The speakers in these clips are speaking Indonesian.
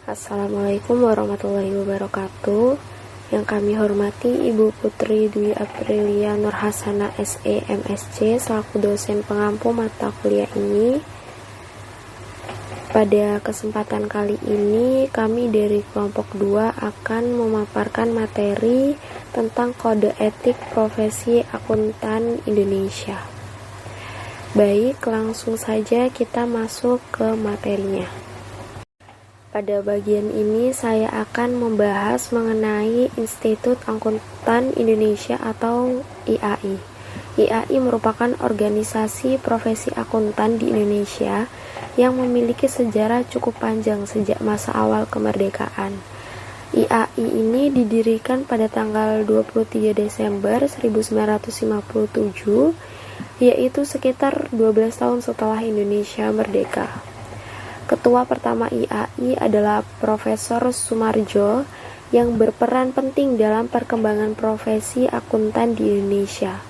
Assalamualaikum warahmatullahi wabarakatuh. Yang kami hormati Ibu Putri Dwi Aprilia Nurhasana SE MSc selaku dosen pengampu mata kuliah ini. Pada kesempatan kali ini kami dari kelompok 2 akan memaparkan materi tentang kode etik profesi akuntan Indonesia. Baik, langsung saja kita masuk ke materinya. Pada bagian ini saya akan membahas mengenai Institut Akuntan Indonesia atau IAI. IAI merupakan organisasi profesi akuntan di Indonesia yang memiliki sejarah cukup panjang sejak masa awal kemerdekaan. IAI ini didirikan pada tanggal 23 Desember 1957, yaitu sekitar 12 tahun setelah Indonesia merdeka. Ketua pertama IAI adalah Profesor Sumarjo yang berperan penting dalam perkembangan profesi akuntan di Indonesia.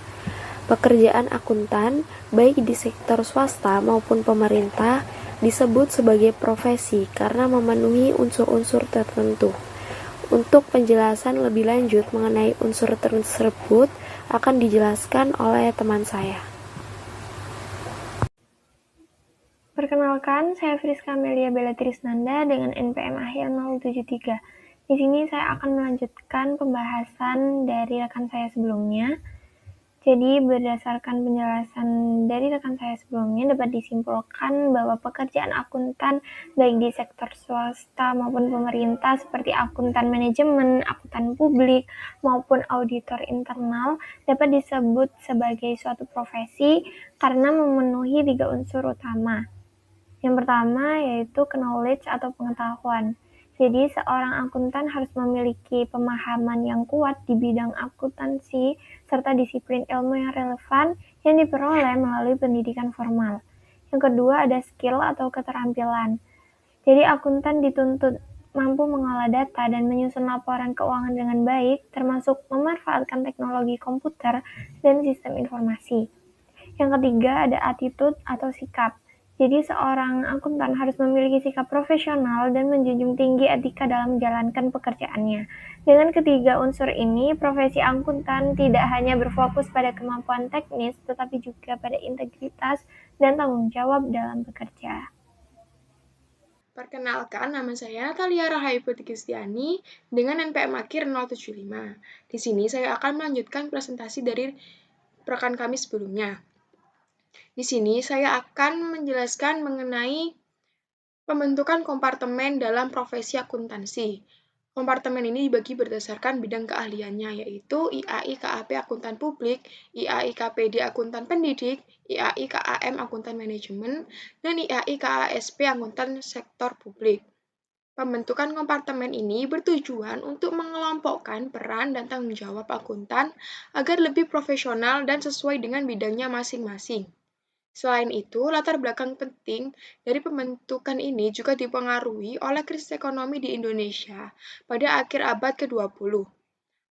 Pekerjaan akuntan, baik di sektor swasta maupun pemerintah, disebut sebagai profesi karena memenuhi unsur-unsur tertentu. Untuk penjelasan lebih lanjut mengenai unsur tersebut akan dijelaskan oleh teman saya. Perkenalkan, saya Friska Amelia Bella Trisnanda dengan NPM akhir 073. Di sini saya akan melanjutkan pembahasan dari rekan saya sebelumnya. Jadi, berdasarkan penjelasan dari rekan saya sebelumnya, dapat disimpulkan bahwa pekerjaan akuntan baik di sektor swasta maupun pemerintah seperti akuntan manajemen, akuntan publik, maupun auditor internal dapat disebut sebagai suatu profesi karena memenuhi 3 unsur utama. Yang pertama yaitu knowledge atau pengetahuan. Jadi seorang akuntan harus memiliki pemahaman yang kuat di bidang akuntansi serta disiplin ilmu yang relevan yang diperoleh melalui pendidikan formal. Yang kedua ada skill atau keterampilan. Jadi akuntan dituntut mampu mengolah data dan menyusun laporan keuangan dengan baik, termasuk memanfaatkan teknologi komputer dan sistem informasi. Yang ketiga ada attitude atau sikap. Jadi seorang akuntan harus memiliki sikap profesional dan menjunjung tinggi etika dalam menjalankan pekerjaannya. Dengan ketiga unsur ini, profesi akuntan tidak hanya berfokus pada kemampuan teknis, tetapi juga pada integritas dan tanggung jawab dalam bekerja. Perkenalkan, nama saya Thalia Rahayu Putri Kristiani dengan NPM akhir 075. Di sini saya akan melanjutkan presentasi dari rekan kami sebelumnya. Di sini saya akan menjelaskan mengenai pembentukan kompartemen dalam profesi akuntansi. Kompartemen ini dibagi berdasarkan bidang keahliannya, yaitu IAI KAP Akuntan Publik, IAI KPD Akuntan Pendidik, IAI KAM Akuntan Manajemen, dan IAI KASP Akuntan Sektor Publik. Pembentukan kompartemen ini bertujuan untuk mengelompokkan peran dan tanggung jawab akuntan agar lebih profesional dan sesuai dengan bidangnya masing-masing. Selain itu, latar belakang penting dari pembentukan ini juga dipengaruhi oleh krisis ekonomi di Indonesia pada akhir abad ke-20.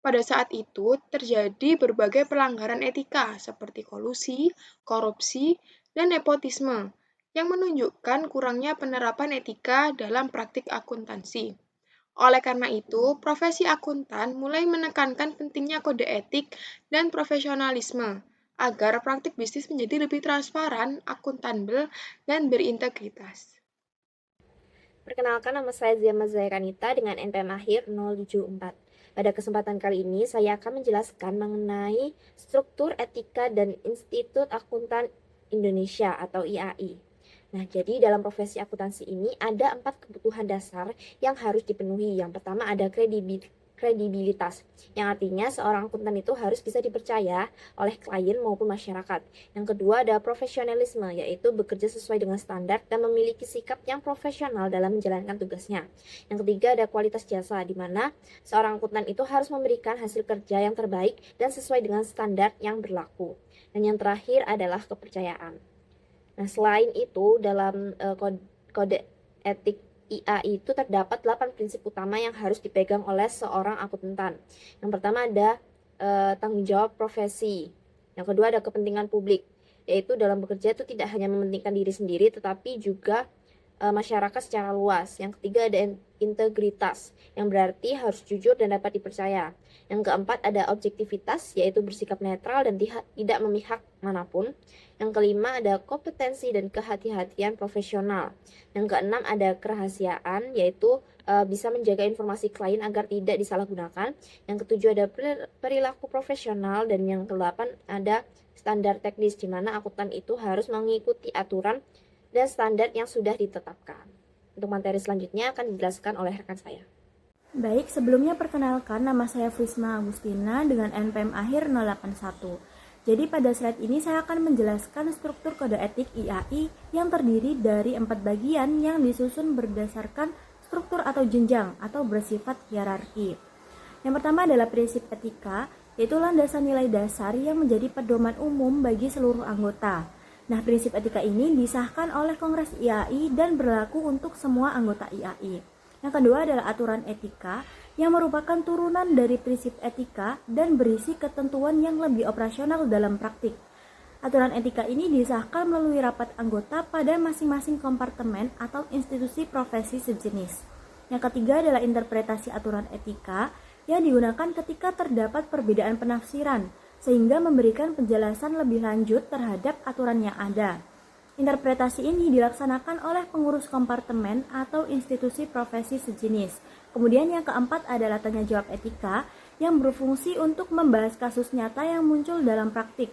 Pada saat itu, terjadi berbagai pelanggaran etika seperti kolusi, korupsi, dan nepotisme yang menunjukkan kurangnya penerapan etika dalam praktik akuntansi. Oleh karena itu, profesi akuntan mulai menekankan pentingnya kode etik dan profesionalisme agar praktik bisnis menjadi lebih transparan, akuntabel, dan berintegritas. Perkenalkan, nama saya Zia Mazaya Kanita dengan NPM akhir 074. Pada kesempatan kali ini, saya akan menjelaskan mengenai struktur etika dan Institut Akuntan Indonesia atau IAI. Nah, jadi dalam profesi akuntansi ini ada 4 kebutuhan dasar yang harus dipenuhi. Yang pertama ada kredibilitas, yang artinya seorang akuntan itu harus bisa dipercaya oleh klien maupun masyarakat. Yang kedua ada profesionalisme, yaitu bekerja sesuai dengan standar dan memiliki sikap yang profesional dalam menjalankan tugasnya. Yang ketiga ada kualitas jasa, di mana seorang akuntan itu harus memberikan hasil kerja yang terbaik dan sesuai dengan standar yang berlaku. Dan yang terakhir adalah kepercayaan. Nah, selain itu dalam kode etik IAI itu terdapat 8 prinsip utama yang harus dipegang oleh seorang akuntan. Yang pertama ada tanggung jawab profesi. Yang kedua ada kepentingan publik, yaitu dalam bekerja itu tidak hanya mementingkan diri sendiri tetapi juga masyarakat secara luas. Yang ketiga ada integritas, yang berarti harus jujur dan dapat dipercaya. Yang keempat ada objektivitas, yaitu bersikap netral dan tidak memihak manapun. Yang kelima ada kompetensi dan kehati-hatian profesional. Yang keenam ada kerahasiaan, yaitu bisa menjaga informasi klien agar tidak disalahgunakan. Yang ketujuh ada perilaku profesional, dan yang kedelapan ada standar teknis, di mana akuntan itu harus mengikuti aturan dan standar yang sudah ditetapkan. Untuk materi selanjutnya akan dijelaskan oleh rekan saya. Baik, sebelumnya perkenalkan, nama saya Frisma Agustina dengan NPM akhir 081. Jadi pada slide ini saya akan menjelaskan struktur kode etik IAI yang terdiri dari 4 bagian yang disusun berdasarkan struktur atau jenjang atau bersifat hierarki. Yang pertama adalah prinsip etika, yaitu landasan nilai dasar yang menjadi pedoman umum bagi seluruh anggota. Nah, prinsip etika ini disahkan oleh Kongres IAI dan berlaku untuk semua anggota IAI. Yang kedua adalah aturan etika yang merupakan turunan dari prinsip etika dan berisi ketentuan yang lebih operasional dalam praktik. Aturan etika ini disahkan melalui rapat anggota pada masing-masing kompartemen atau institusi profesi sejenis. Yang ketiga adalah interpretasi aturan etika yang digunakan ketika terdapat perbedaan penafsiran, sehingga memberikan penjelasan lebih lanjut terhadap aturan yang ada. Interpretasi ini dilaksanakan oleh pengurus kompartemen atau institusi profesi sejenis. Kemudian yang keempat adalah tanya jawab etika yang berfungsi untuk membahas kasus nyata yang muncul dalam praktik.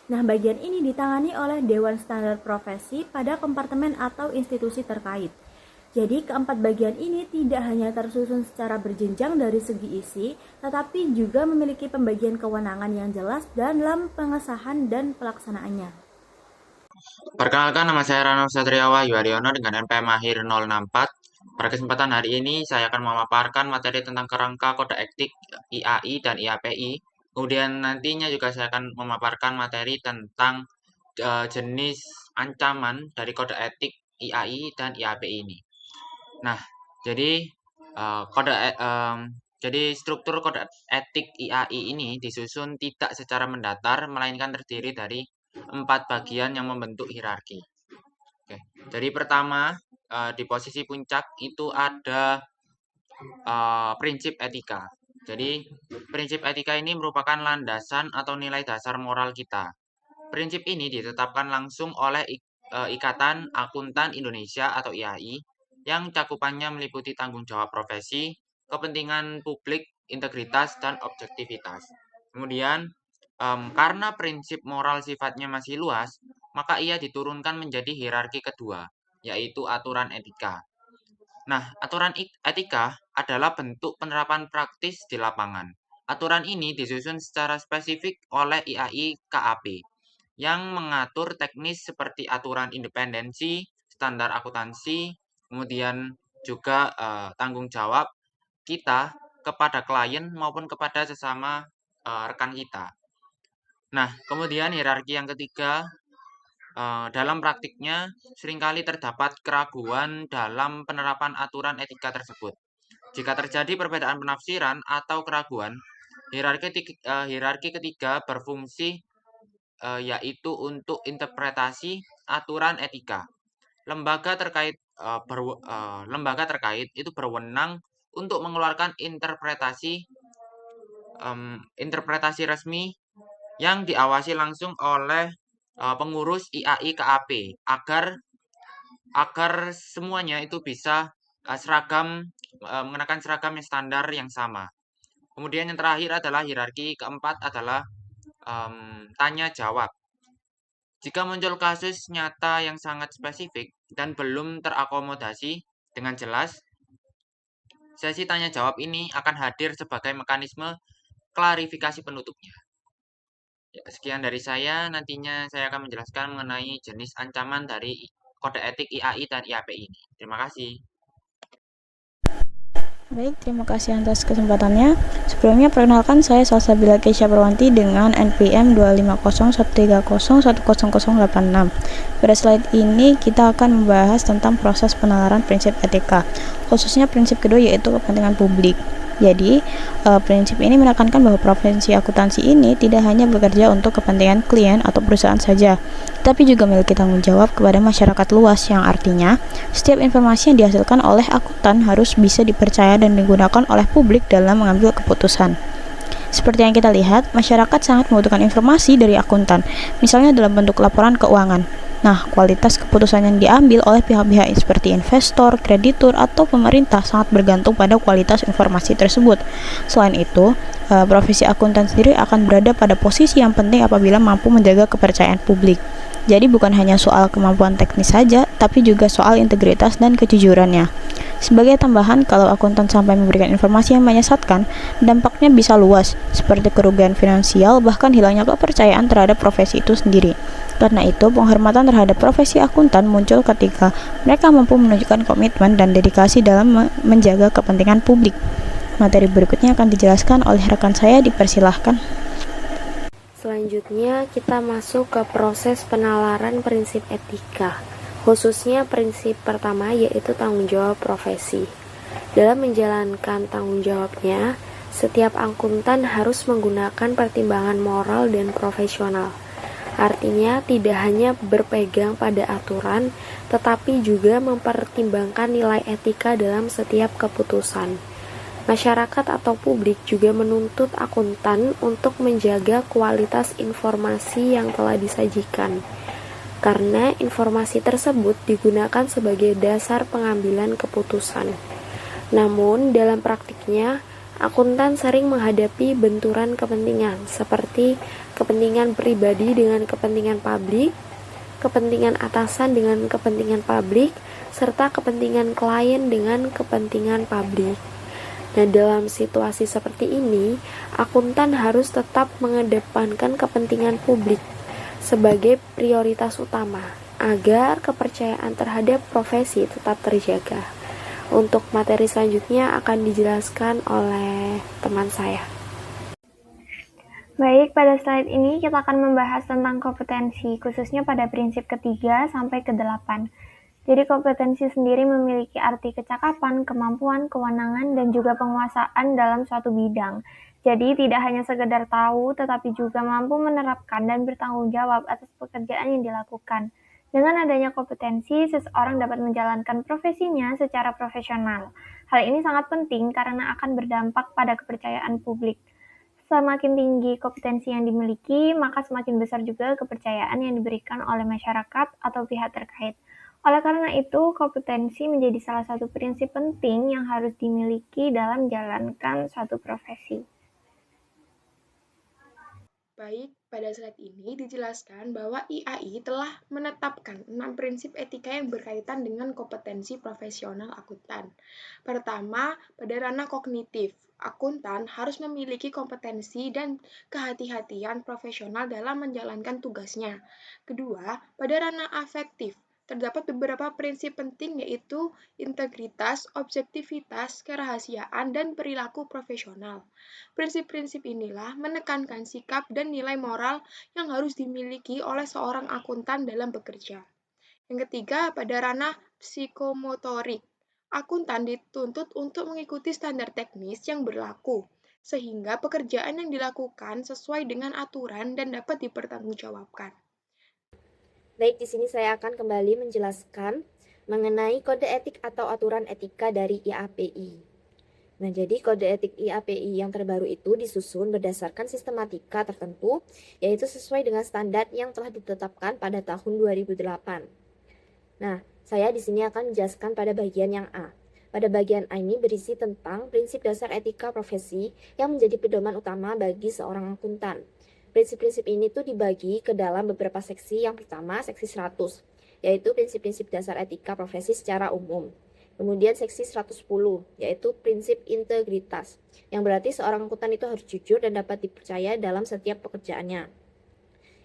Nah, bagian ini ditangani oleh Dewan Standar Profesi pada kompartemen atau institusi terkait. Jadi keempat bagian ini tidak hanya tersusun secara berjenjang dari segi isi, tetapi juga memiliki pembagian kewenangan yang jelas dalam pengesahan dan pelaksanaannya. Perkenalkan, nama saya Rano Satriawa Yuariono dengan NPM akhir 064. Pada kesempatan hari ini saya akan memaparkan materi tentang kerangka kode etik IAI dan IAPI. Kemudian nantinya juga saya akan memaparkan materi tentang jenis ancaman dari kode etik IAI dan IAPI ini. Nah, jadi struktur kode etik IAI ini disusun tidak secara mendatar, melainkan terdiri dari 4 bagian yang membentuk hierarki. Oke. Jadi pertama, di posisi puncak itu ada prinsip etika. Jadi prinsip etika ini merupakan landasan atau nilai dasar moral kita. Prinsip ini ditetapkan langsung oleh Ikatan Akuntan Indonesia atau IAI, yang cakupannya meliputi tanggung jawab profesi, kepentingan publik, integritas, dan objektivitas. Kemudian, karena prinsip moral sifatnya masih luas, maka ia diturunkan menjadi hierarki kedua, yaitu aturan etika. Nah, aturan etika adalah bentuk penerapan praktis di lapangan. Aturan ini disusun secara spesifik oleh IAI KAP, yang mengatur teknis seperti aturan independensi, standar akuntansi, kemudian juga tanggung jawab kita kepada klien maupun kepada sesama rekan kita. Nah, kemudian hierarki yang ketiga, dalam praktiknya seringkali terdapat keraguan dalam penerapan aturan etika tersebut. Jika terjadi perbedaan penafsiran atau keraguan, hierarki ketiga berfungsi yaitu untuk interpretasi aturan etika. Lembaga terkait itu berwenang untuk mengeluarkan interpretasi resmi yang diawasi langsung oleh pengurus IAI KAP agar semuanya itu bisa mengenakan seragam yang standar yang sama. Kemudian yang terakhir adalah hierarki keempat adalah tanya jawab. Jika muncul kasus nyata yang sangat spesifik dan belum terakomodasi dengan jelas, sesi tanya jawab ini akan hadir sebagai mekanisme klarifikasi penutupnya. Ya, sekian dari saya. Nantinya saya akan menjelaskan mengenai jenis ancaman dari kode etik IAI dan IAPI ini. Terima kasih. Baik, terima kasih atas kesempatannya. Sebelumnya perkenalkan, saya Salsabila Keisha Perwanti dengan NPM 25013010086. Pada slide ini kita akan membahas tentang proses penalaran prinsip etika, khususnya prinsip kedua yaitu kepentingan publik. Jadi, prinsip ini menekankan bahwa profesi akuntansi ini tidak hanya bekerja untuk kepentingan klien atau perusahaan saja, tapi juga memiliki tanggung jawab kepada masyarakat luas, yang artinya setiap informasi yang dihasilkan oleh akuntan harus bisa dipercaya dan digunakan oleh publik dalam mengambil keputusan. Seperti yang kita lihat, masyarakat sangat membutuhkan informasi dari akuntan, misalnya dalam bentuk laporan keuangan. Nah, kualitas keputusan yang diambil oleh pihak-pihak seperti investor, kreditur, atau pemerintah sangat bergantung pada kualitas informasi tersebut. Selain itu, profesi akuntan sendiri akan berada pada posisi yang penting apabila mampu menjaga kepercayaan publik. Jadi bukan hanya soal kemampuan teknis saja, tapi juga soal integritas dan kejujurannya. Sebagai tambahan, kalau akuntan sampai memberikan informasi yang menyesatkan, dampaknya bisa luas, seperti kerugian finansial, bahkan hilangnya kepercayaan terhadap profesi itu sendiri. Karena itu, penghormatan terhadap profesi akuntan muncul ketika mereka mampu menunjukkan komitmen dan dedikasi dalam menjaga kepentingan publik. Materi berikutnya akan dijelaskan oleh rekan saya, dipersilahkan. Selanjutnya kita masuk ke proses penalaran prinsip etika, khususnya prinsip pertama yaitu tanggung jawab profesi. Dalam menjalankan tanggung jawabnya, setiap akuntan harus menggunakan pertimbangan moral dan profesional. Artinya tidak hanya berpegang pada aturan, tetapi juga mempertimbangkan nilai etika dalam setiap keputusan. Masyarakat atau publik juga menuntut akuntan untuk menjaga kualitas informasi yang telah disajikan, karena informasi tersebut digunakan sebagai dasar pengambilan keputusan. Namun, dalam praktiknya, akuntan sering menghadapi benturan kepentingan, seperti kepentingan pribadi dengan kepentingan publik, kepentingan atasan dengan kepentingan publik, serta kepentingan klien dengan kepentingan publik. Nah, dalam situasi seperti ini, akuntan harus tetap mengedepankan kepentingan publik sebagai prioritas utama agar kepercayaan terhadap profesi tetap terjaga. Untuk materi selanjutnya akan dijelaskan oleh teman saya. Baik, pada slide ini kita akan membahas tentang kompetensi, khususnya pada prinsip ketiga sampai ke-8. Jadi kompetensi sendiri memiliki arti kecakapan, kemampuan, kewenangan, dan juga penguasaan dalam suatu bidang. Jadi tidak hanya sekedar tahu, tetapi juga mampu menerapkan dan bertanggung jawab atas pekerjaan yang dilakukan. Dengan adanya kompetensi, seseorang dapat menjalankan profesinya secara profesional. Hal ini sangat penting karena akan berdampak pada kepercayaan publik. Semakin tinggi kompetensi yang dimiliki, maka semakin besar juga kepercayaan yang diberikan oleh masyarakat atau pihak terkait. Oleh karena itu, kompetensi menjadi salah satu prinsip penting yang harus dimiliki dalam menjalankan suatu profesi. Baik, pada slide ini dijelaskan bahwa IAI telah menetapkan 6 prinsip etika yang berkaitan dengan kompetensi profesional akuntan. Pertama, pada ranah kognitif, akuntan harus memiliki kompetensi dan kehati-hatian profesional dalam menjalankan tugasnya. Kedua, pada ranah afektif, terdapat beberapa prinsip penting yaitu integritas, objektivitas, kerahasiaan, dan perilaku profesional. Prinsip-prinsip inilah menekankan sikap dan nilai moral yang harus dimiliki oleh seorang akuntan dalam bekerja. Yang ketiga, pada ranah psikomotorik, akuntan dituntut untuk mengikuti standar teknis yang berlaku, sehingga pekerjaan yang dilakukan sesuai dengan aturan dan dapat dipertanggungjawabkan. Baik, di sini saya akan kembali menjelaskan mengenai kode etik atau aturan etika dari IAPI. Nah, jadi kode etik IAPI yang terbaru itu disusun berdasarkan sistematika tertentu, yaitu sesuai dengan standar yang telah ditetapkan pada tahun 2008. Nah, saya di sini akan menjelaskan pada bagian yang A. Pada bagian A ini berisi tentang prinsip dasar etika profesi yang menjadi pedoman utama bagi seorang akuntan. Prinsip-prinsip ini tuh dibagi ke dalam beberapa seksi. Yang pertama, seksi 100, yaitu prinsip-prinsip dasar etika profesi secara umum. Kemudian seksi 110, yaitu prinsip integritas, yang berarti seorang akuntan itu harus jujur dan dapat dipercaya dalam setiap pekerjaannya.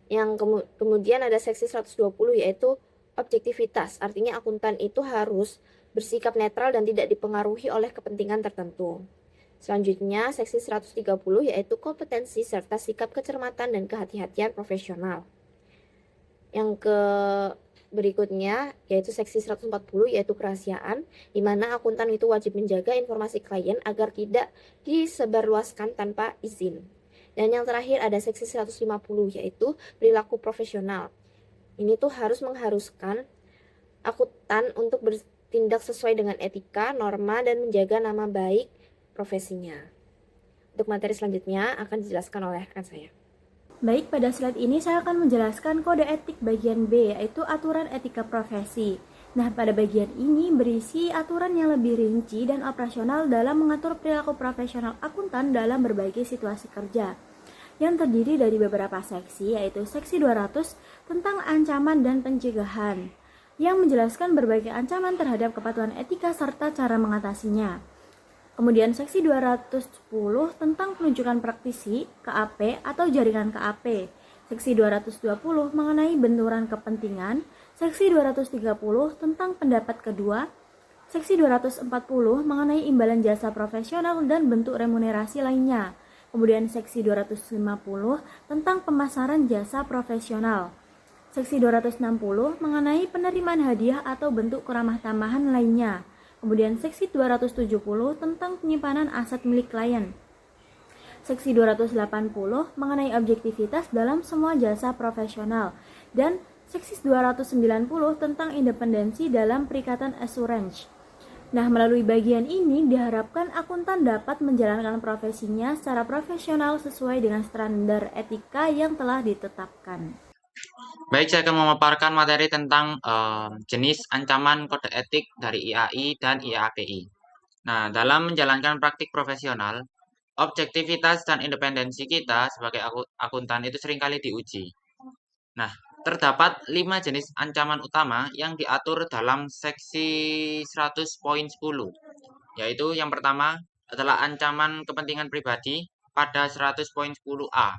Yang kemudian ada seksi 120, yaitu objektivitas, artinya akuntan itu harus bersikap netral dan tidak dipengaruhi oleh kepentingan tertentu. Selanjutnya, seksi 130 yaitu kompetensi serta sikap kecermatan dan kehati-hatian profesional. Yang berikutnya yaitu seksi 140 yaitu kerahasiaan, di mana akuntan itu wajib menjaga informasi klien agar tidak disebarluaskan tanpa izin. Dan yang terakhir ada seksi 150 yaitu perilaku profesional. Ini tuh mengharuskan akuntan untuk bertindak sesuai dengan etika, norma, dan menjaga nama baik profesinya. Untuk materi selanjutnya akan dijelaskan oleh rekan saya. Baik, pada slide ini saya akan menjelaskan kode etik bagian B, yaitu aturan etika profesi. Nah, pada bagian ini berisi aturan yang lebih rinci dan operasional dalam mengatur perilaku profesional akuntan dalam berbagai situasi kerja, yang terdiri dari beberapa seksi, yaitu seksi 200 tentang ancaman dan pencegahan, yang menjelaskan berbagai ancaman terhadap kepatuhan etika serta cara mengatasinya. Kemudian seksi 210 tentang penunjukan praktisi, KAP atau jaringan KAP. Seksi 220 mengenai benturan kepentingan. Seksi 230 tentang pendapat kedua. Seksi 240 mengenai imbalan jasa profesional dan bentuk remunerasi lainnya. Kemudian seksi 250 tentang pemasaran jasa profesional. Seksi 260 mengenai penerimaan hadiah atau bentuk keramah tamahan lainnya. Kemudian seksi 270 tentang penyimpanan aset milik klien. Seksi 280 mengenai objektivitas dalam semua jasa profesional. Dan seksi 290 tentang independensi dalam perikatan assurance. Nah, melalui bagian ini diharapkan akuntan dapat menjalankan profesinya secara profesional sesuai dengan standar etika yang telah ditetapkan. Baik, saya akan memaparkan materi tentang jenis ancaman kode etik dari IAI dan IAPI. Nah, dalam menjalankan praktik profesional, objektivitas dan independensi kita sebagai akuntan itu seringkali diuji. Nah, terdapat 5 jenis ancaman utama yang diatur dalam seksi 100.10, yaitu yang pertama adalah ancaman kepentingan pribadi pada 100.10a.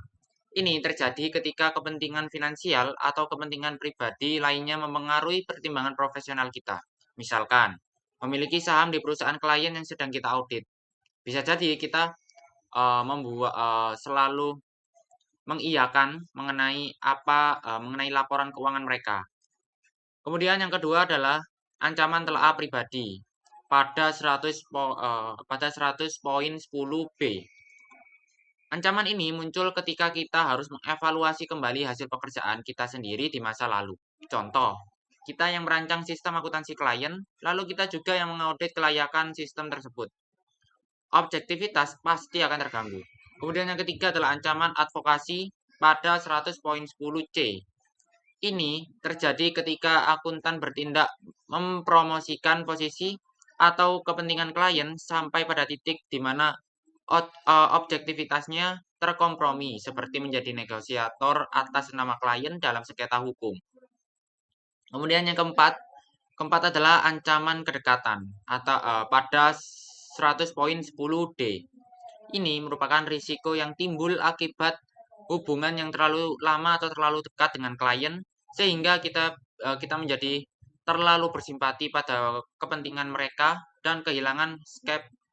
Ini terjadi ketika kepentingan finansial atau kepentingan pribadi lainnya memengaruhi pertimbangan profesional kita. Misalkan, memiliki saham di perusahaan klien yang sedang kita audit. Bisa jadi kita selalu mengiyakan mengenai laporan keuangan mereka. Kemudian yang kedua adalah ancaman telah pribadi pada 100.10b. Ancaman ini muncul ketika kita harus mengevaluasi kembali hasil pekerjaan kita sendiri di masa lalu. Contoh, kita yang merancang sistem akuntansi klien, lalu kita juga yang mengaudit kelayakan sistem tersebut. Objektivitas pasti akan terganggu. Kemudian yang ketiga adalah ancaman advokasi pada 100.10c. Ini terjadi ketika akuntan bertindak mempromosikan posisi atau kepentingan klien sampai pada titik di mana objektivitasnya terkompromi, seperti menjadi negosiator atas nama klien dalam sengketa hukum. Kemudian yang keempat adalah ancaman kedekatan atau pada 100.10d. Ini merupakan risiko yang timbul akibat hubungan yang terlalu lama atau terlalu dekat dengan klien, sehingga kita menjadi terlalu bersimpati pada kepentingan mereka dan kehilangan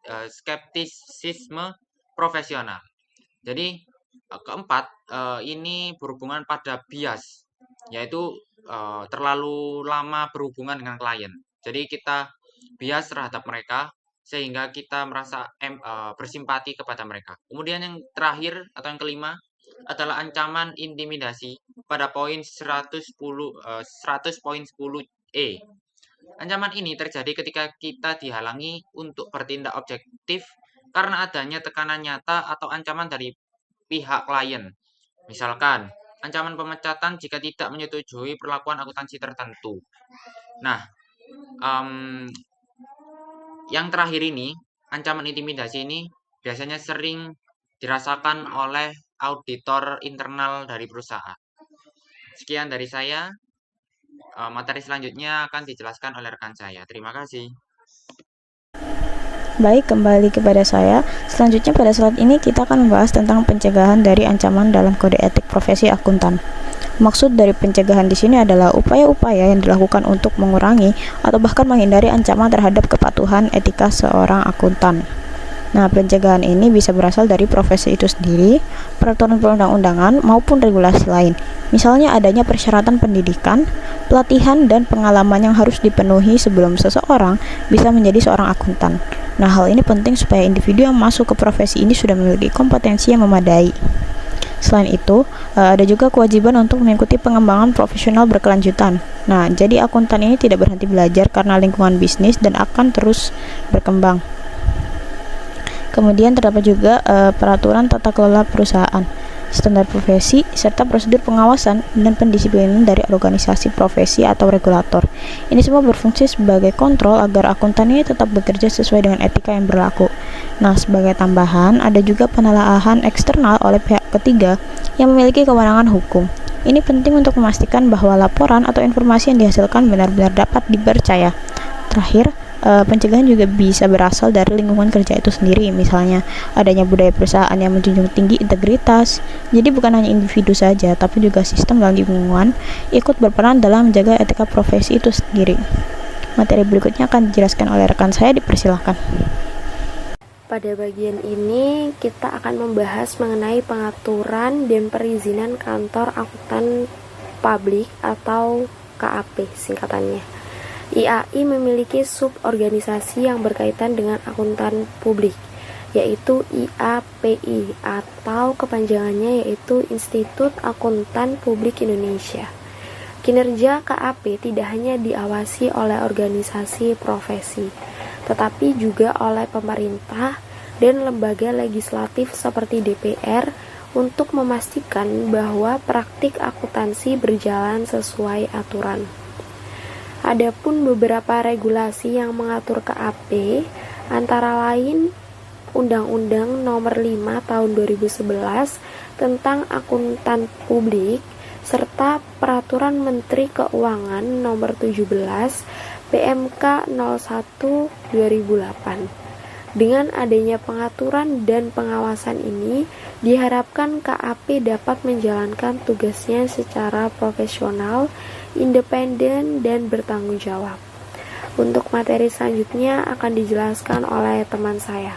skeptisisme profesional. Jadi keempat ini berhubungan pada bias, yaitu terlalu lama berhubungan dengan klien. Jadi kita bias terhadap mereka sehingga kita merasa bersimpati kepada mereka. Kemudian yang terakhir atau yang kelima adalah ancaman intimidasi pada poin 100.10e. Ancaman ini terjadi ketika kita dihalangi untuk bertindak objektif karena adanya tekanan nyata atau ancaman dari pihak klien. Misalkan, ancaman pemecatan jika tidak menyetujui perlakuan akuntansi tertentu. Nah, yang terakhir ini, ancaman intimidasi ini biasanya sering dirasakan oleh auditor internal dari perusahaan. Sekian dari saya. Materi selanjutnya akan dijelaskan oleh rekan saya. Terima kasih. Baik, kembali kepada saya. Selanjutnya pada slide ini kita akan membahas tentang pencegahan dari ancaman dalam kode etik profesi akuntan. Maksud dari pencegahan di sini adalah upaya-upaya yang dilakukan untuk mengurangi atau bahkan menghindari ancaman terhadap kepatuhan etika seorang akuntan. Nah, pencegahan ini bisa berasal dari profesi itu sendiri, peraturan perundang-undangan, maupun regulasi lain. Misalnya adanya persyaratan pendidikan, pelatihan, dan pengalaman yang harus dipenuhi sebelum seseorang bisa menjadi seorang akuntan. Nah, hal ini penting supaya individu yang masuk ke profesi ini sudah memiliki kompetensi yang memadai. Selain itu, ada juga kewajiban untuk mengikuti pengembangan profesional berkelanjutan. Nah, jadi akuntan ini tidak berhenti belajar karena lingkungan bisnis dan akan terus berkembang. Kemudian terdapat juga peraturan tata kelola perusahaan, standar profesi, serta prosedur pengawasan dan pendisiplinan dari organisasi profesi atau regulator. Ini semua berfungsi sebagai kontrol agar akuntan ini tetap bekerja sesuai dengan etika yang berlaku. Nah, sebagai tambahan, ada juga penelaahan eksternal oleh pihak ketiga yang memiliki kewenangan hukum. Ini penting untuk memastikan bahwa laporan atau informasi yang dihasilkan benar-benar dapat dipercaya. Terakhir, pencegahan juga bisa berasal dari lingkungan kerja itu sendiri, misalnya adanya budaya perusahaan yang menjunjung tinggi integritas. Jadi bukan hanya individu saja, tapi juga sistem dan lingkungan ikut berperan dalam menjaga etika profesi itu sendiri. Materi berikutnya akan dijelaskan oleh rekan saya, dipersilahkan. Pada bagian ini kita akan membahas mengenai pengaturan dan perizinan kantor akuntan publik atau KAP singkatannya. IAI memiliki suborganisasi yang berkaitan dengan akuntan publik, yaitu IAPI atau kepanjangannya yaitu Institut Akuntan Publik Indonesia. Kinerja KAP tidak hanya diawasi oleh organisasi profesi, tetapi juga oleh pemerintah dan lembaga legislatif seperti DPR untuk memastikan bahwa praktik akuntansi berjalan sesuai aturan. Adapun beberapa regulasi yang mengatur KAP antara lain Undang-Undang Nomor 5 Tahun 2011 tentang Akuntan Publik serta Peraturan Menteri Keuangan Nomor 17 PMK 01 2008. Dengan adanya pengaturan dan pengawasan ini, diharapkan KAP dapat menjalankan tugasnya secara profesional, independen, dan bertanggung jawab. Untuk materi selanjutnya akan dijelaskan oleh teman saya.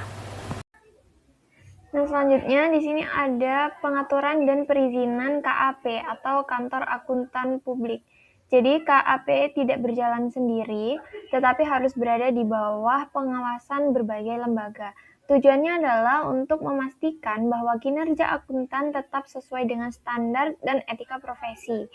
Nah, selanjutnya di sini ada pengaturan dan perizinan KAP atau Kantor Akuntan Publik. Jadi KAP tidak berjalan sendiri, tetapi harus berada di bawah pengawasan berbagai lembaga. Tujuannya adalah untuk memastikan bahwa kinerja akuntan tetap sesuai dengan standar dan etika profesi.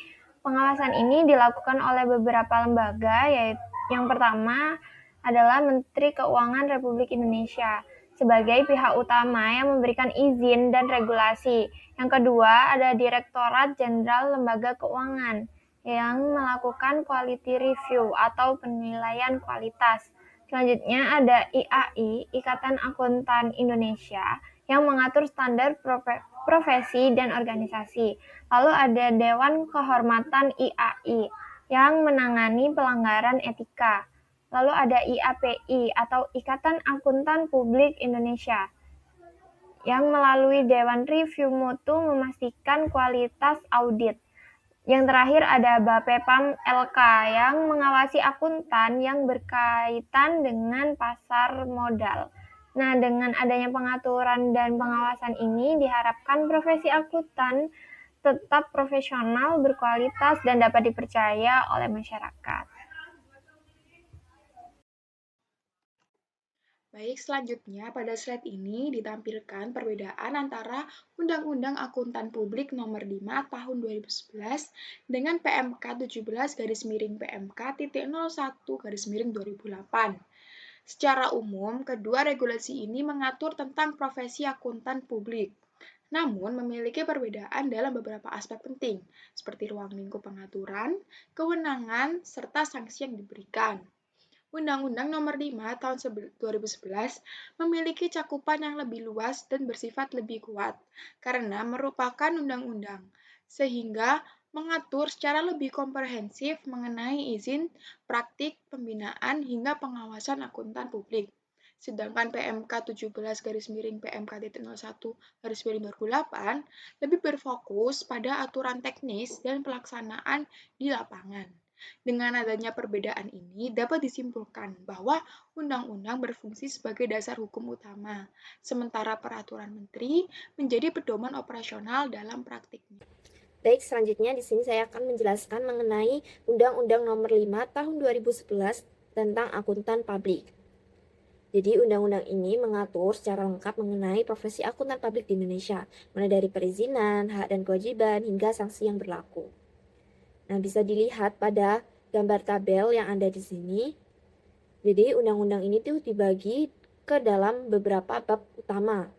Pengawasan ini dilakukan oleh beberapa lembaga, yaitu yang pertama adalah Menteri Keuangan Republik Indonesia sebagai pihak utama yang memberikan izin dan regulasi. Yang kedua ada Direktorat Jenderal Lembaga Keuangan yang melakukan quality review atau penilaian kualitas. Selanjutnya ada IAI, Ikatan Akuntan Indonesia, yang mengatur standar profesi dan organisasi. Lalu ada Dewan Kehormatan IAI yang menangani pelanggaran etika. Lalu ada IAPI atau Ikatan Akuntan Publik Indonesia yang melalui Dewan Review Mutu memastikan kualitas audit. Yang terakhir ada Bapepam LK yang mengawasi akuntan yang berkaitan dengan pasar modal. Nah, dengan adanya pengaturan dan pengawasan ini diharapkan profesi akuntan tetap profesional, berkualitas, dan dapat dipercaya oleh masyarakat. Baik, selanjutnya pada slide ini ditampilkan perbedaan antara Undang-Undang Akuntan Publik Nomor 5 Tahun 2011 dengan PMK 17 PMK .01 2008. Secara umum, kedua regulasi ini mengatur tentang profesi akuntan publik, namun memiliki perbedaan dalam beberapa aspek penting, seperti ruang lingkup pengaturan, kewenangan, serta sanksi yang diberikan. Undang-Undang Nomor 5 Tahun 2011 memiliki cakupan yang lebih luas dan bersifat lebih kuat karena merupakan undang-undang, sehingga mengatur secara lebih komprehensif mengenai izin, praktik, pembinaan, hingga pengawasan akuntan publik. Sedangkan PMK 17 PMK .01 2008 lebih berfokus pada aturan teknis dan pelaksanaan di lapangan. Dengan adanya perbedaan ini, dapat disimpulkan bahwa undang-undang berfungsi sebagai dasar hukum utama, sementara peraturan menteri menjadi pedoman operasional dalam praktiknya. Baik, selanjutnya di sini saya akan menjelaskan mengenai Undang-Undang Nomor 5 Tahun 2011 tentang akuntan publik. Jadi, undang-undang ini mengatur secara lengkap mengenai profesi akuntan publik di Indonesia, mulai dari perizinan, hak dan kewajiban, hingga sanksi yang berlaku. Nah, bisa dilihat pada gambar tabel yang ada di sini. Jadi, undang-undang ini tuh dibagi ke dalam beberapa bab utama.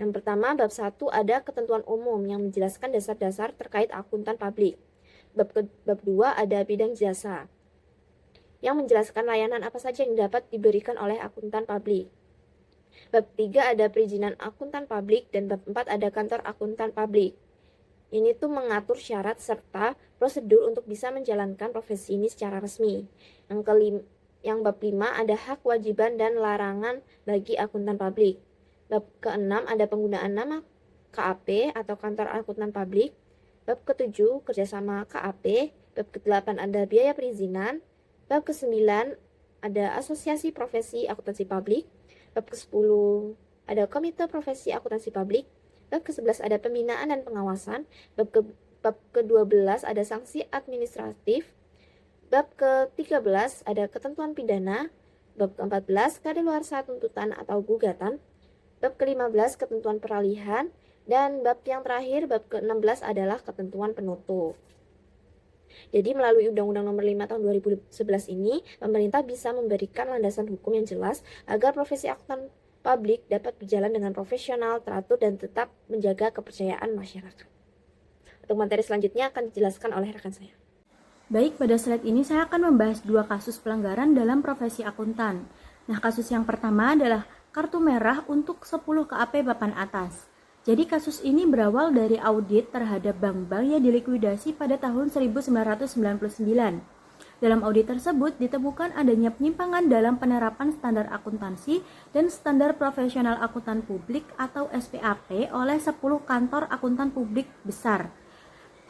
Yang pertama, bab 1 ada ketentuan umum yang menjelaskan dasar-dasar terkait akuntan publik. Bab 2 ada bidang jasa yang menjelaskan layanan apa saja yang dapat diberikan oleh akuntan publik. Bab 3 ada perizinan akuntan publik dan bab 4 ada kantor akuntan publik. Ini tuh mengatur syarat serta prosedur untuk bisa menjalankan profesi ini secara resmi. Yang bab 5 ada hak, kewajiban dan larangan bagi akuntan publik. Bab ke-6 ada penggunaan nama KAP atau kantor akuntan publik. Bab ke-7 kerjasama KAP. Bab ke-8 ada biaya perizinan. Bab ke-9 ada asosiasi profesi akuntansi publik. Bab ke-10 ada komite profesi akuntansi publik. Bab ke-11 ada pembinaan dan pengawasan. Bab ke-12 ada sanksi administratif. Bab ke-13 ada ketentuan pidana. Bab ke-14 kadaluarsa tuntutan atau gugatan. Bab ke-15 ketentuan peralihan, dan bab yang terakhir, bab ke-16 adalah ketentuan penutup. Jadi melalui Undang-Undang Nomor 5 Tahun 2011 ini, pemerintah bisa memberikan landasan hukum yang jelas agar profesi akuntan publik dapat berjalan dengan profesional, teratur, dan tetap menjaga kepercayaan masyarakat. Untuk materi selanjutnya akan dijelaskan oleh rekan saya. Baik, pada slide ini saya akan membahas 2 kasus pelanggaran dalam profesi akuntan. Nah, kasus yang pertama adalah kartu merah untuk 10 KAP papan atas. Jadi kasus ini berawal dari audit terhadap bank-bank yang dilikuidasi pada tahun 1999. Dalam audit tersebut ditemukan adanya penyimpangan dalam penerapan standar akuntansi dan standar profesional akuntan publik atau SPAP oleh 10 kantor akuntan publik besar.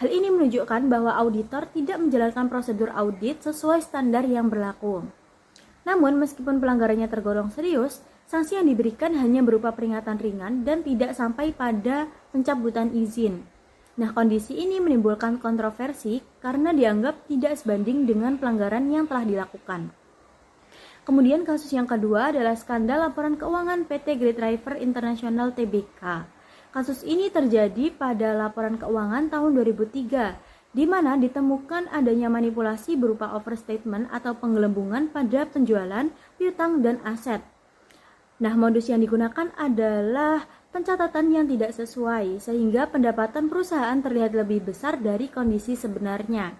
Hal ini menunjukkan bahwa auditor tidak menjalankan prosedur audit sesuai standar yang berlaku. Namun meskipun pelanggarannya tergolong serius, sanksi yang diberikan hanya berupa peringatan ringan dan tidak sampai pada pencabutan izin. Nah, kondisi ini menimbulkan kontroversi karena dianggap tidak sebanding dengan pelanggaran yang telah dilakukan. Kemudian kasus yang kedua adalah skandal laporan keuangan PT Great River International Tbk. Kasus ini terjadi pada laporan keuangan tahun 2003, di mana ditemukan adanya manipulasi berupa overstatement atau penggelembungan pada penjualan, piutang, dan aset. Nah, modus yang digunakan adalah pencatatan yang tidak sesuai, sehingga pendapatan perusahaan terlihat lebih besar dari kondisi sebenarnya.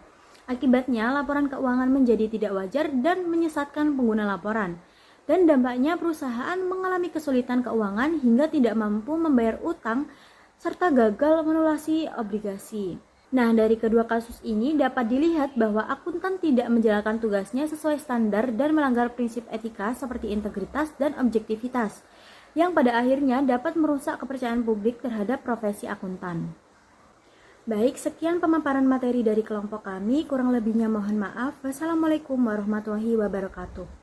Akibatnya, laporan keuangan menjadi tidak wajar dan menyesatkan pengguna laporan. Dan dampaknya perusahaan mengalami kesulitan keuangan hingga tidak mampu membayar utang, serta gagal melunasi obligasi. Nah, dari kedua kasus ini dapat dilihat bahwa akuntan tidak menjalankan tugasnya sesuai standar dan melanggar prinsip etika seperti integritas dan objektivitas, yang pada akhirnya dapat merusak kepercayaan publik terhadap profesi akuntan. Baik, sekian pemaparan materi dari kelompok kami, kurang lebihnya mohon maaf. Wassalamualaikum warahmatullahi wabarakatuh.